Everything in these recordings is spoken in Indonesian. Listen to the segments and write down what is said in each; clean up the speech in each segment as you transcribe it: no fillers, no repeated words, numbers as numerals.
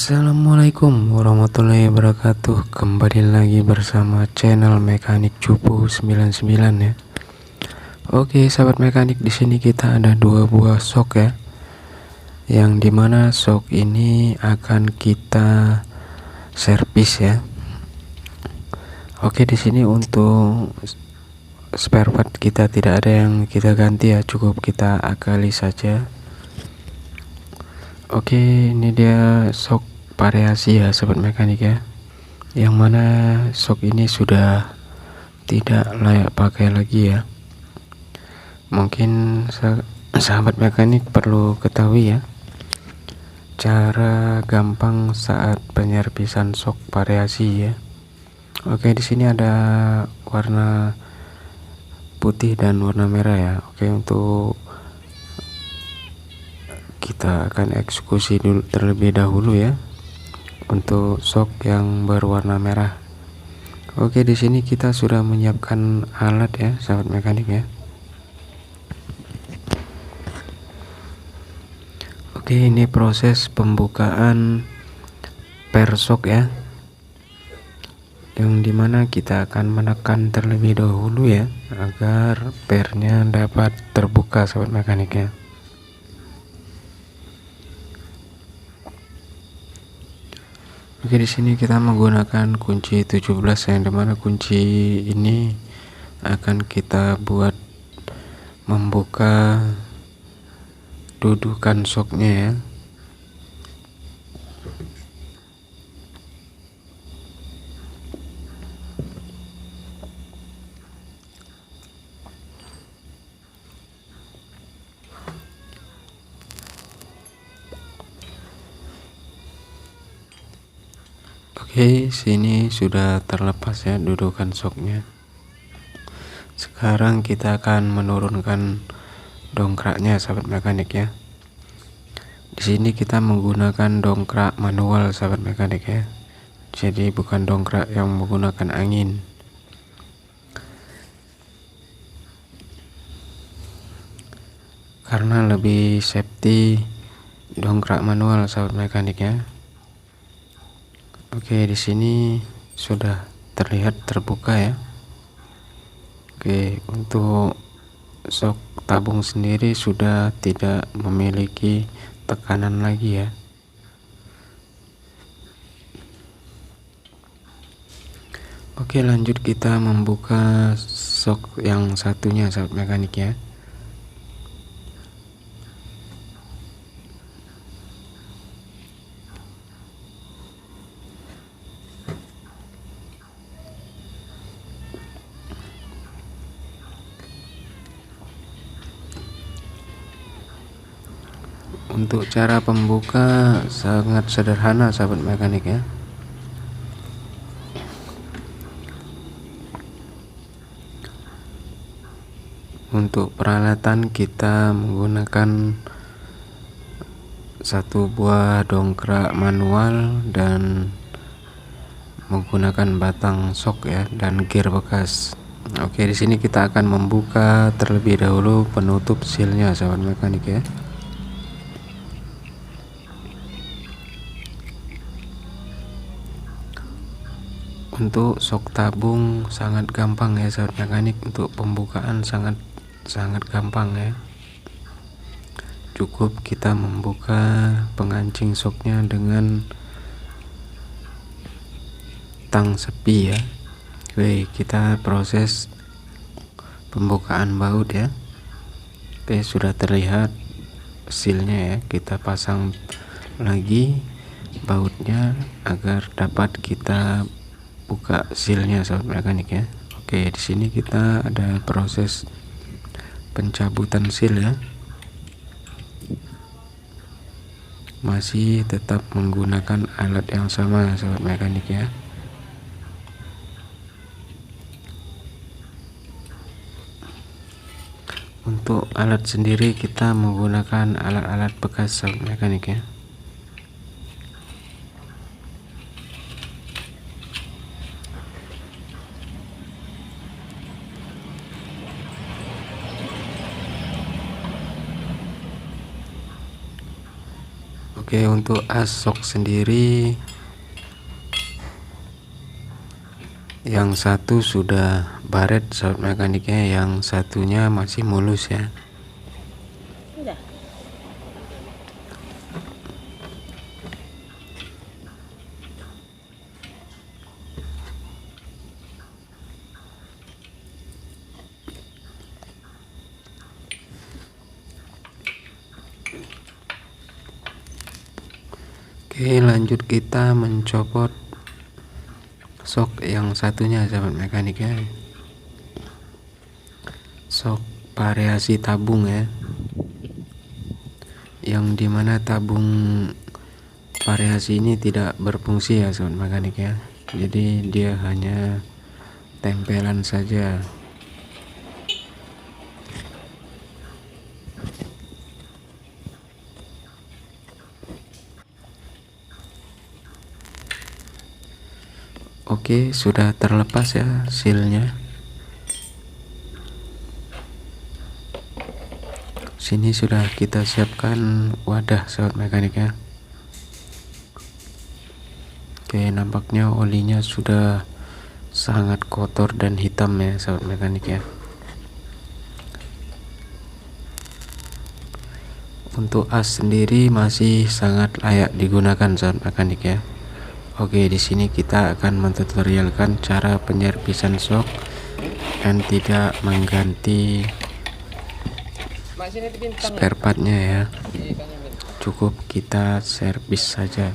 Assalamualaikum warahmatullahi wabarakatuh. Kembali lagi bersama channel Mekanik Cupu 99 ya. Oke, sahabat mekanik, di sini kita ada dua buah sok ya. Yang dimana sok ini akan kita servis ya. Oke, di sini untuk spare part kita tidak ada yang kita ganti ya, cukup kita akali saja. Oke, ini dia sok variasi ya sahabat mekanik ya, yang mana sok ini sudah tidak layak pakai lagi ya. Mungkin sahabat mekanik perlu ketahui ya cara gampang saat penyerpisan sok variasi ya. Oke, di sini ada warna putih dan warna merah ya. Oke, untuk kita akan eksekusi dulu terlebih dahulu ya untuk sok yang berwarna merah. Oke, di sini kita sudah menyiapkan alat ya sahabat mekanik ya. Oke, ini proses pembukaan per sok ya, yang dimana kita akan menekan terlebih dahulu ya agar pernya dapat terbuka sahabat mekanik ya. Oke, di sini kita menggunakan kunci 17 yang dimana kunci ini akan kita buat membuka dudukan soknya ya. Oke, sini sudah terlepas ya dudukan soknya. Sekarang kita akan menurunkan dongkraknya sahabat mekanik ya. Di sini kita menggunakan dongkrak manual sahabat mekanik ya. Jadi bukan dongkrak yang menggunakan angin. Karena lebih safety dongkrak manual sahabat mekanik ya. Oke, di sini sudah terlihat terbuka ya. Oke, untuk sok tabung sendiri sudah tidak memiliki tekanan lagi ya. Oke, lanjut kita membuka sok yang satunya sahabat mekanik ya. Untuk cara pembuka sangat sederhana sahabat mekanik ya. Untuk peralatan kita menggunakan satu buah dongkrak manual dan menggunakan batang sok ya dan gear bekas. Oke, di sini kita akan membuka terlebih dahulu penutup sealnya sahabat mekanik ya. Untuk sok tabung sangat gampang ya sahabat mekanik, untuk pembukaan sangat gampang ya. Cukup kita membuka pengancing soknya dengan tang sepi ya. Oke, kita proses pembukaan baut ya. Oke, sudah terlihat sealnya ya. Kita pasang lagi bautnya agar dapat kita buka sealnya sahabat mekanik ya. Oke, di sini kita ada proses pencabutan seal ya. Masih tetap menggunakan alat yang sama sahabat mekanik ya. Untuk alat sendiri kita menggunakan alat-alat bekas sahabat mekanik ya. Oke, untuk as sok sendiri yang satu sudah baret sahabat mekaniknya, yang satunya masih mulus ya. Oke, lanjut kita mencopot sok yang satunya sahabat mekaniknya, sok variasi tabung ya, yang dimana tabung variasi ini tidak berfungsi ya sahabat mekanik ya, jadi dia hanya tempelan saja. Oke, sudah terlepas ya sealnya. Sini sudah kita siapkan wadah sahabat mekanik ya. Oke, nampaknya olinya sudah sangat kotor dan hitam ya sahabat mekanik ya. Untuk as sendiri masih sangat layak digunakan sahabat mekanik ya. Oke, di sini kita akan mentutorialkan cara penyerpisan sok dan tidak mengganti spare partnya ya. Cukup kita servis saja.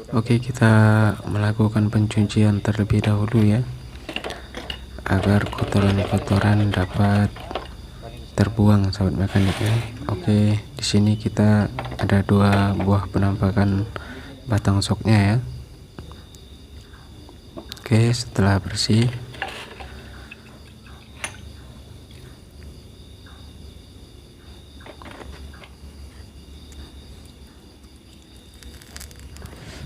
Oke, kita melakukan pencucian terlebih dahulu ya, agar kotoran-kotoran dapat terbuang sahabat mekanik ya. Oke, di sini kita ada 2 buah penampakan batang soknya ya. Oke, setelah bersih,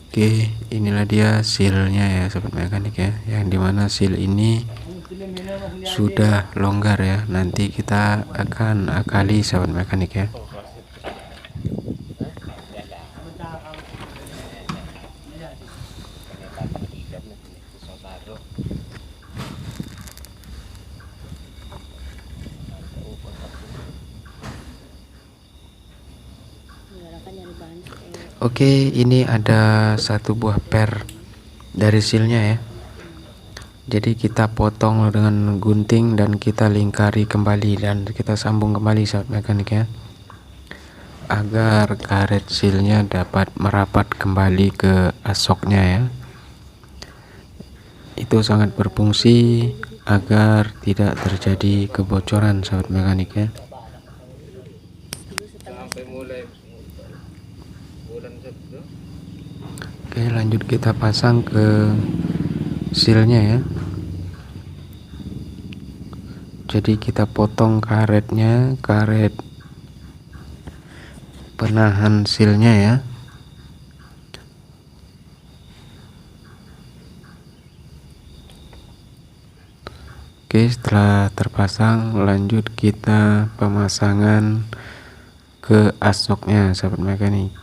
oke, inilah dia sealnya ya sahabat mekanik ya, yang dimana seal ini sudah longgar ya. Nanti kita akan akali sahabat mekanik ya. Oke, ini ada 1 buah per dari sealnya ya. Jadi kita potong dengan gunting dan kita lingkari kembali dan kita sambung kembali sahabat mekanik ya, agar karet sealnya dapat merapat kembali ke asoknya ya. Itu sangat berfungsi agar tidak terjadi kebocoran sahabat mekanik ya. Oke, lanjut kita pasang ke sealnya ya. Jadi kita potong karetnya, karet penahan sealnya ya. Oke, setelah terpasang lanjut kita pemasangan ke asoknya sahabat mekanik.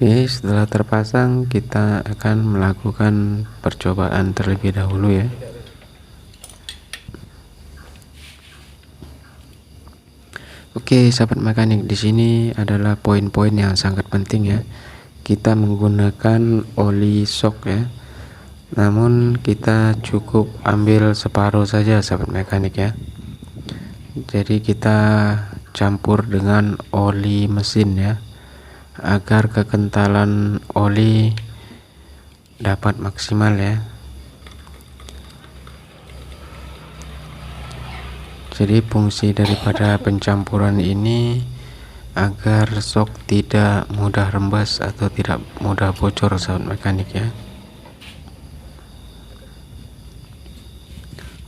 Oke, setelah terpasang kita akan melakukan percobaan terlebih dahulu ya. Oke, sahabat mekanik, di sini adalah poin-poin yang sangat penting ya. Kita menggunakan oli sok ya. Namun kita cukup ambil separuh saja sahabat mekanik ya. Jadi kita campur dengan oli mesin ya, agar kekentalan oli dapat maksimal ya. Jadi fungsi daripada pencampuran ini agar sok tidak mudah rembes atau tidak mudah bocor sahabat mekanik ya.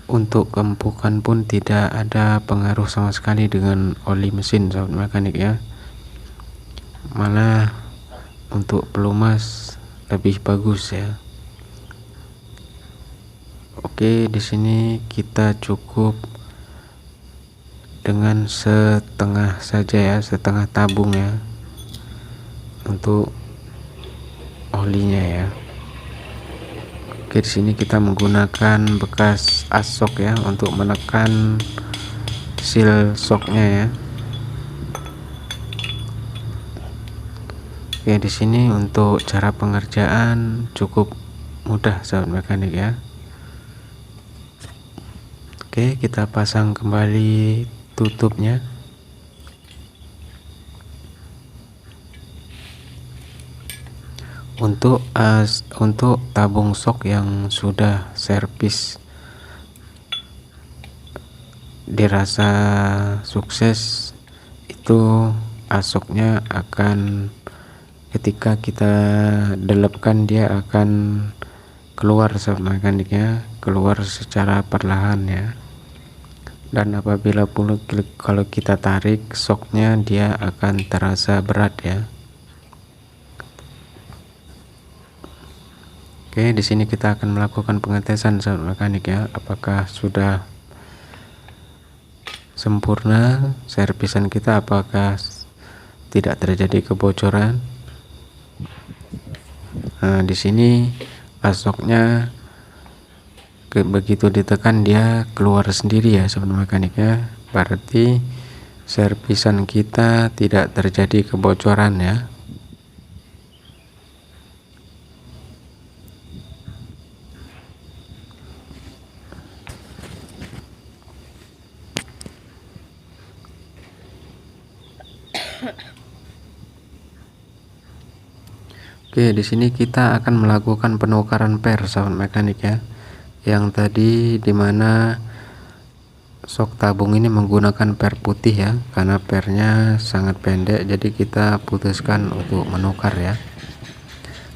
Untuk keempukan pun tidak ada pengaruh sama sekali dengan oli mesin sahabat mekanik ya. Malah untuk pelumas lebih bagus ya. Oke, di sini kita cukup dengan setengah saja ya, setengah tabung ya untuk olinya ya. Oke, di sini kita menggunakan bekas asok ya untuk menekan seal shocknya ya. Oke, di sini untuk cara pengerjaan cukup mudah sahabat mekanik ya. Oke, kita pasang kembali tutupnya. Untuk tabung shock yang sudah servis dirasa sukses, itu asoknya akan ketika kita delepkan dia akan keluar sahabat mekaniknya, keluar secara perlahan ya. Dan apabila kalau kita tarik shocknya, dia akan terasa berat ya. Oke, di sini kita akan melakukan pengetesan sahabat mekanik ya, apakah sudah sempurna servisan kita, apakah tidak terjadi kebocoran. Nah, di sini asoknya begitu ditekan dia keluar sendiri ya sahabat mekanik ya, berarti servisan kita tidak terjadi kebocoran ya. Oke, di sini kita akan melakukan penukaran per sahabat mekanik ya. Yang tadi dimana sok tabung ini menggunakan per putih ya, karena pernya sangat pendek, jadi kita putuskan untuk menukar ya.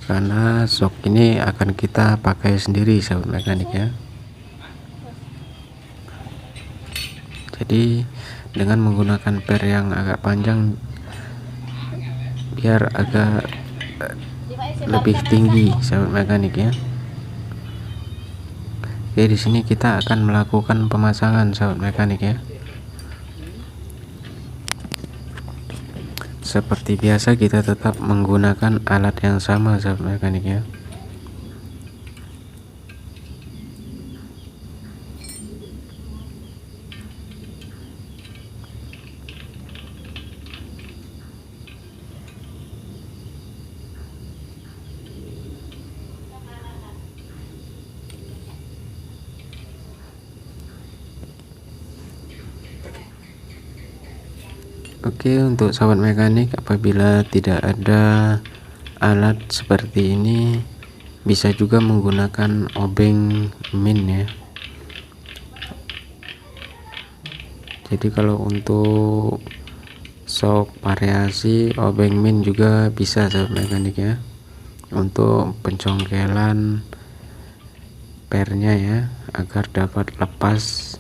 Karena sok ini akan kita pakai sendiri sahabat mekanik ya. Jadi dengan menggunakan per yang agak panjang biar agak lebih tinggi sahabat mekanik ya. Oke, di sini kita akan melakukan pemasangan sahabat mekanik ya. Seperti biasa kita tetap menggunakan alat yang sama sahabat mekanik ya. Oke, untuk sahabat mekanik apabila tidak ada alat seperti ini bisa juga menggunakan obeng min ya. Jadi kalau untuk shock variasi obeng min juga bisa sahabat mekanik ya, untuk pencongkelan pernya ya, agar dapat lepas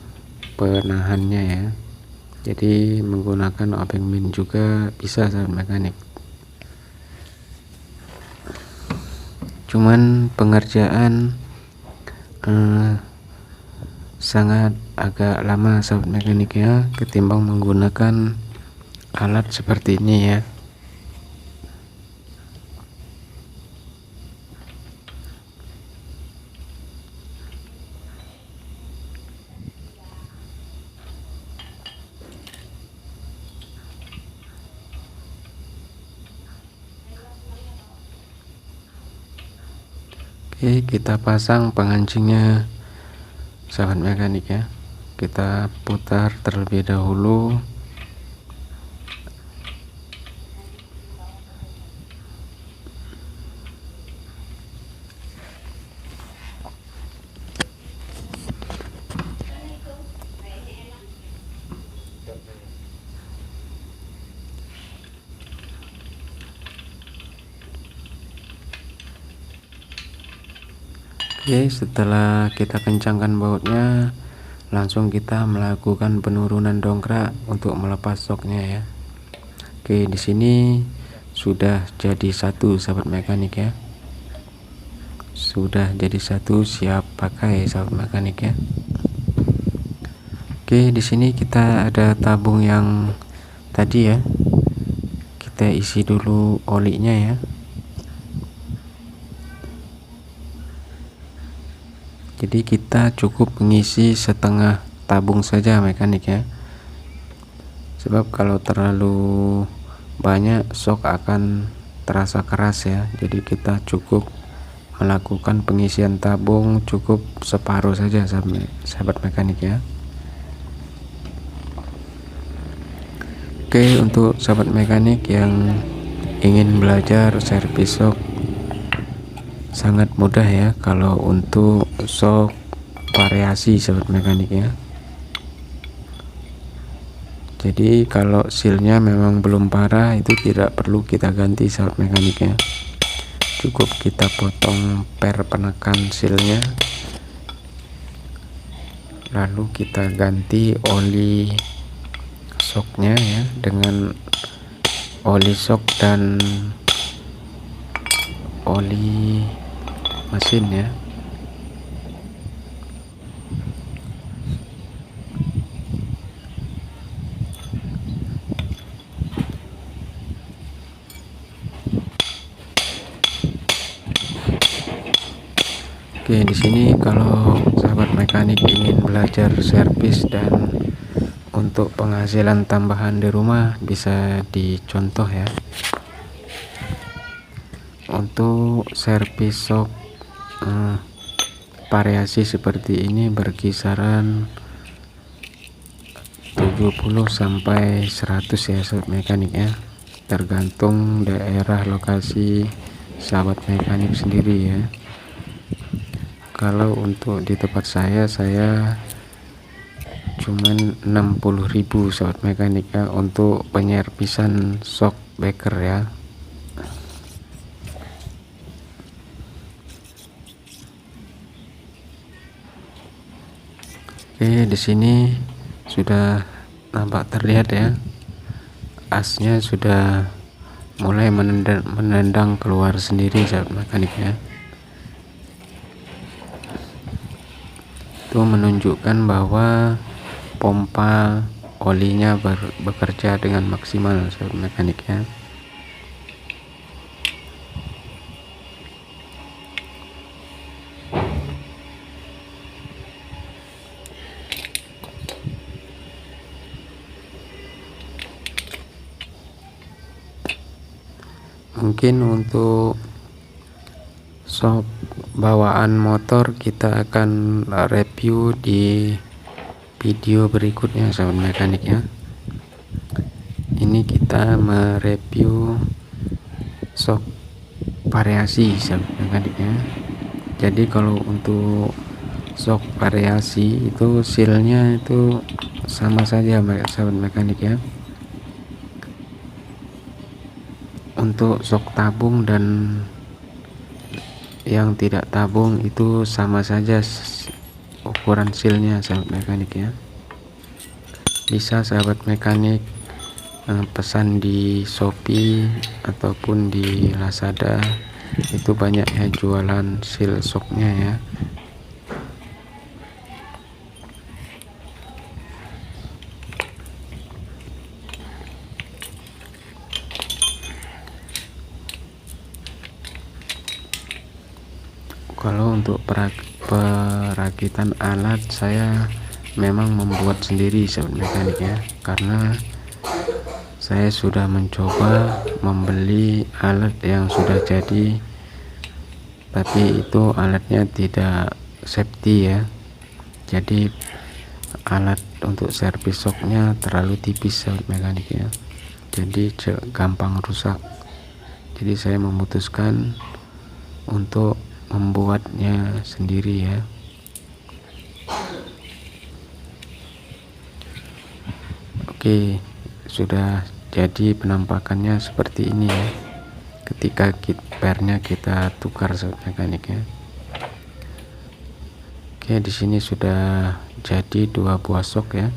penahannya ya. Jadi menggunakan obeng min juga bisa sahabat mekanik. Cuman pengerjaan sangat agak lama sahabat mekanik ya, ketimbang menggunakan alat seperti ini ya. Oke, kita pasang pengancingnya sahabat mekanik ya. Kita putar terlebih dahulu. Oke, setelah kita kencangkan bautnya, langsung kita melakukan penurunan dongkrak untuk melepas soknya ya. Oke, di sini sudah jadi satu sahabat mekanik ya. Sudah jadi satu, siap pakai sahabat mekanik ya. Oke, di sini kita ada tabung yang tadi ya. Kita isi dulu olinya ya. Jadi kita cukup mengisi setengah tabung saja mekanik ya. Sebab kalau terlalu banyak sok akan terasa keras ya. Jadi kita cukup melakukan pengisian tabung cukup separuh saja sahabat mekanik ya. Oke, untuk sahabat mekanik yang ingin belajar servis sok sangat mudah ya kalau untuk sok variasi sahabat mekanik ya. Jadi kalau sealnya memang belum parah, itu tidak perlu kita ganti sahabat mekanik ya. Cukup kita potong per penekan sealnya, lalu kita ganti oli soknya ya dengan oli sok dan oli mesin ya. Oke, di sini kalau sahabat mekanik ingin belajar servis dan untuk penghasilan tambahan di rumah bisa dicontoh ya. Untuk servis sok variasi seperti ini berkisaran 70 sampai 100 ya sahabat mekanik ya, tergantung daerah lokasi sahabat mekanik sendiri ya. Kalau untuk di tempat saya cuman 60.000 sahabat mekanik ya untuk penyerpisan shock breaker ya. Oke, di sini sudah nampak terlihat ya, asnya sudah mulai menendang keluar sendiri sahabat mekanik ya. Itu menunjukkan bahwa pompa olinya bekerja dengan maksimal sahabat mekanik ya. Mungkin untuk shock bawaan motor kita akan review di video berikutnya sahabat mekanik ya. Ini kita mereview shock variasi sahabat mekanik ya. Jadi kalau untuk shock variasi itu sealnya itu sama saja sahabat mekanik ya. Untuk shock tabung dan yang tidak tabung itu sama saja ukuran sealnya sahabat mekanik ya. Bisa sahabat mekanik pesan di Shopee ataupun di Lazada, itu banyak ya jualan seal shocknya ya. Kalau untuk perakitan alat saya memang membuat sendiri sahabat mekanik ya, karena saya sudah mencoba membeli alat yang sudah jadi, tapi itu alatnya tidak safety ya. Jadi alat untuk servis shocknya terlalu tipis sahabat mekanik ya, jadi gampang rusak. Jadi saya memutuskan untuk membuatnya sendiri ya. Oke, sudah jadi penampakannya seperti ini ya ketika pernya kita tukar sahabat mekanik ya. Oke, di sini sudah jadi 2 buah sok ya.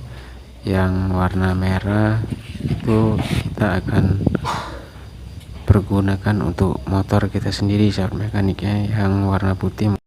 Yang warna merah itu kita akan pergunakan untuk motor kita sendiri sahabat mekanik ya. Yang warna putih